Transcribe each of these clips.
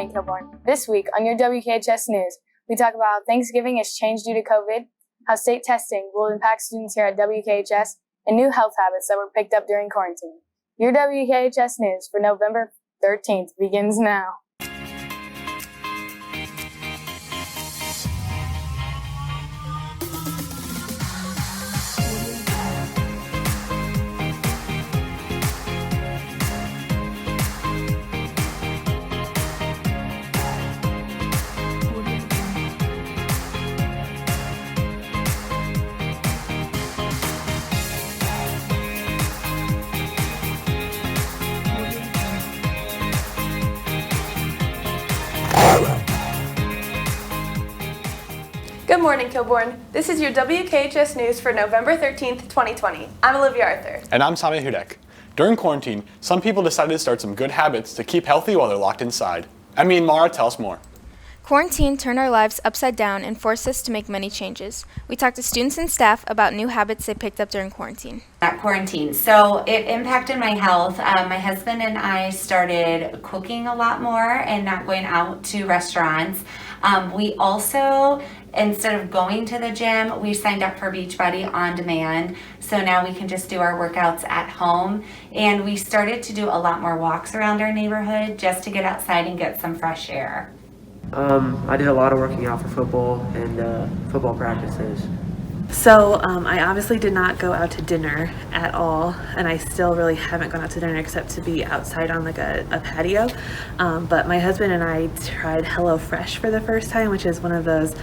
Tommy Kilborn. This week on your WKHS News, we talk about how Thanksgiving has changed due to COVID, how state testing will impact students here at WKHS, and new health habits that were picked up during quarantine. Your WKHS News for November 13th begins now. Good morning, Kilborn. This is your WKHS News for November 13th, 2020. I'm Olivia Arthur. And I'm Tommy Hudek. During quarantine, some people decided to start some good habits to keep healthy while they're locked inside. Mara, tell us more. Quarantine turned our lives upside down and forced us to make many changes. We talked to students and staff about new habits they picked up during quarantine. At quarantine, so it impacted my health. My husband and I started cooking a lot more and not going out to restaurants. We also, instead of going to the gym, we signed up for Beachbody on demand. So now we can just do our workouts at home. And we started to do a lot more walks around our neighborhood just to get outside and get some fresh air. I did a lot of working out for football and football practices. So I obviously did not go out to dinner at all, and I still really haven't gone out to dinner except to be outside on like a patio. But my husband and I tried HelloFresh for the first time, which is one of those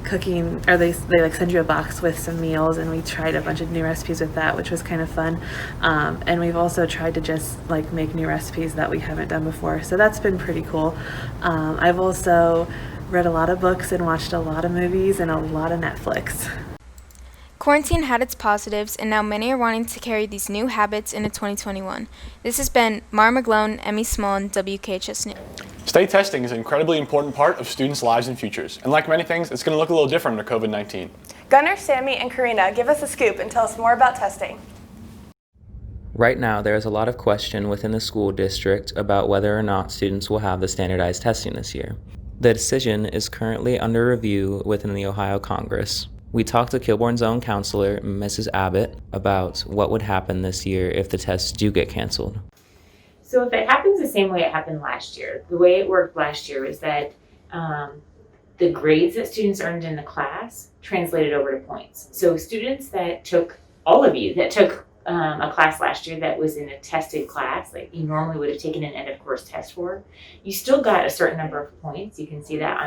cooking, or they like send you a box with some meals, and we tried a bunch of new recipes with that, which was kind of fun. And we've also tried to just like make new recipes that we haven't done before, so that's been pretty cool. I've also read a lot of books and watched a lot of movies and a lot of Netflix. Quarantine had its positives, and now many are wanting to carry these new habits into 2021. This has been Mara McGlone, Emmy Small, and WKHS News. State testing is an incredibly important part of students' lives and futures, and like many things, it's going to look a little different under COVID-19. Gunnar, Sammy, and Karina, give us a scoop and tell us more about testing. Right now, there is a lot of question within the school district about whether or not students will have the standardized testing this year. The decision is currently under review within the Ohio Congress. We talked to Kilborn's own counselor, Mrs. Abbott, about what would happen this year if the tests do get canceled. So if it happens the same way it happened last year, the way it worked last year was that the grades that students earned in the class translated over to points. So students that took, all of you that took a class last year that was in a tested class, like you normally would have taken an end of course test for, you still got a certain number of points. You can see that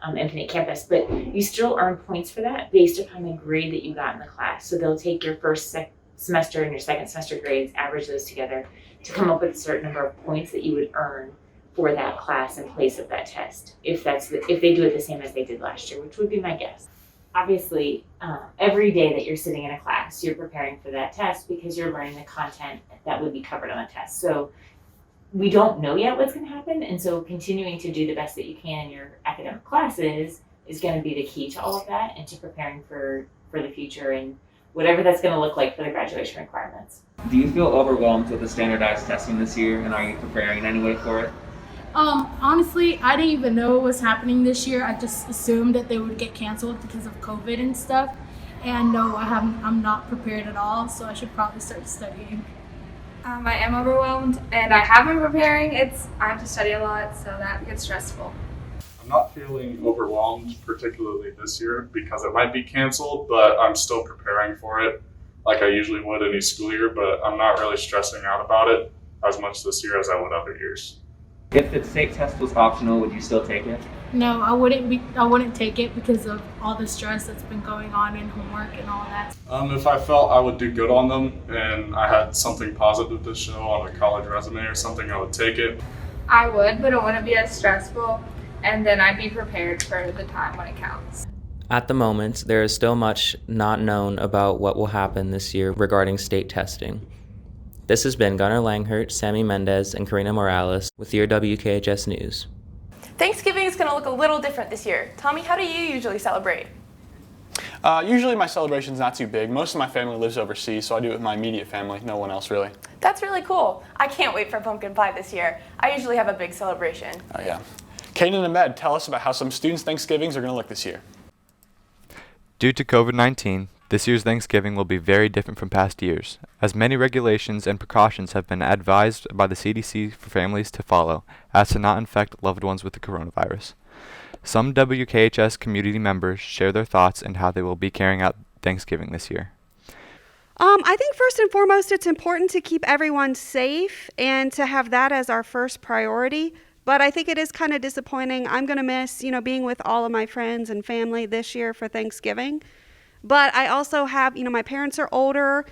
on Infinite Campus, but you still earn points for that based upon the grade that you got in the class. So they'll take your first semester and your second semester grades, average those together to come up with a certain number of points that you would earn for that class in place of that test, if they do it the same as they did last year, which would be my guess. Obviously, every day that you're sitting in a class, you're preparing for that test because you're learning the content that would be covered on the test. So we don't know yet what's going to happen, and so continuing to do the best that you can in your academic classes is going to be the key to all of that and to preparing for the future and whatever that's going to look like for the graduation requirements. Do you feel overwhelmed with the standardized testing this year, and are you preparing in any way for it? Honestly, I didn't even know it was happening this year. I just assumed that they would get canceled because of COVID and stuff. And no, I'm not prepared at all, so I should probably start studying. I am overwhelmed, and I have been preparing. I have to study a lot, so that gets stressful. I'm not feeling overwhelmed, particularly this year, because it might be canceled, but I'm still preparing for it like I usually would any school year, but I'm not really stressing out about it as much this year as I would other years. If the state test was optional, would you still take it? No, I wouldn't take it because of all the stress that's been going on in homework and all that. If I felt I would do good on them and I had something positive to show on a college resume or something, I would take it. I would, but it wouldn't be as stressful, and then I'd be prepared for the time when it counts. At the moment, there is still much not known about what will happen this year regarding state testing. This has been Gunnar Langhert, Sammy Mendez, and Karina Morales with your WKHS News. Thanksgiving is going to look a little different this year. Tommy, how do you usually celebrate? Usually my celebration's not too big. Most of my family lives overseas, so I do it with my immediate family, no one else really. That's really cool. I can't wait for pumpkin pie this year. I usually have a big celebration. Oh yeah. Kaden and Ahmed, tell us about how some students' Thanksgivings are going to look this year. Due to COVID-19, this year's Thanksgiving will be very different from past years, as many regulations and precautions have been advised by the CDC for families to follow, as to not infect loved ones with the coronavirus. Some WKHS community members share their thoughts and how they will be carrying out Thanksgiving this year. I think first and foremost, it's important to keep everyone safe and to have that as our first priority. But I think it is kind of disappointing. I'm going to miss, being with all of my friends and family this year for Thanksgiving. But I also have, my parents are older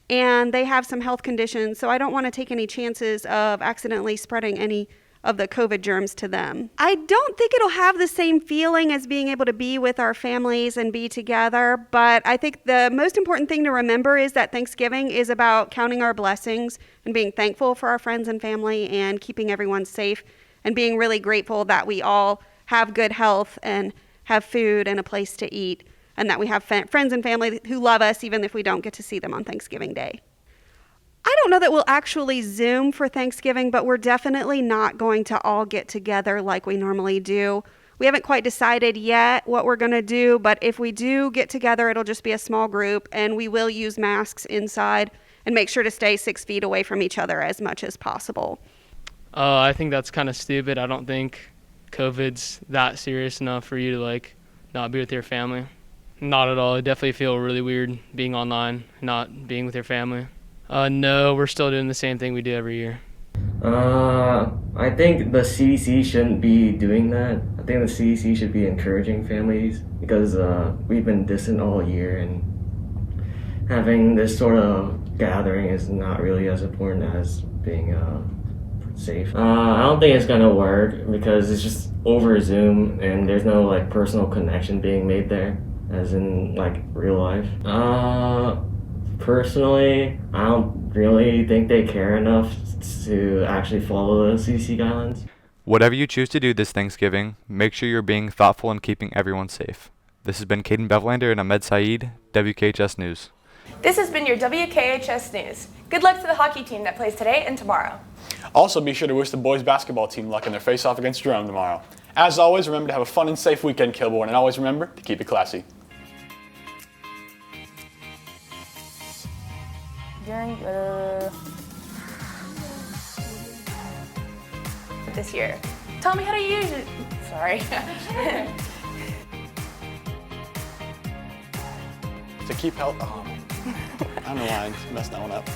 and they have some health conditions, so I don't want to take any chances of accidentally spreading any of the COVID germs to them. I don't think it'll have the same feeling as being able to be with our families and be together, but I think the most important thing to remember is that Thanksgiving is about counting our blessings and being thankful for our friends and family and keeping everyone safe and being really grateful that we all have good health and have food and a place to eat, and that we have friends and family who love us even if we don't get to see them on Thanksgiving Day. I don't know that we'll actually Zoom for Thanksgiving, but we're definitely not going to all get together like we normally do. We haven't quite decided yet what we're going to do, but if we do get together, it'll just be a small group, and we will use masks inside and make sure to stay 6 feet away from each other as much as possible. I think that's kind of stupid. I don't think COVID's that serious enough for you to not be with your family. Not at all. I definitely feel really weird being online, not being with your family. No, we're still doing the same thing we do every year. I think the CDC shouldn't be doing that. I think the CDC should be encouraging families because we've been distant all year, and having this sort of gathering is not really as important as being safe. I don't think it's gonna work because it's just over Zoom and there's no personal connection being made there as in real life. Personally, I don't really think they care enough to actually follow the CDC guidelines. Whatever you choose to do this Thanksgiving, make sure you're being thoughtful and keeping everyone safe. This has been Caden Bevelander and Ahmed Saeed, WKHS News. This has been your WKHS News. Good luck to the hockey team that plays today and tomorrow. Also, be sure to wish the boys basketball team luck in their face-off against Jerome tomorrow. As always, remember to have a fun and safe weekend, Kilbourne, and always remember to keep it classy. This year. Tell me how to use it. Sorry. To keep health. I don't know why I messed that one up.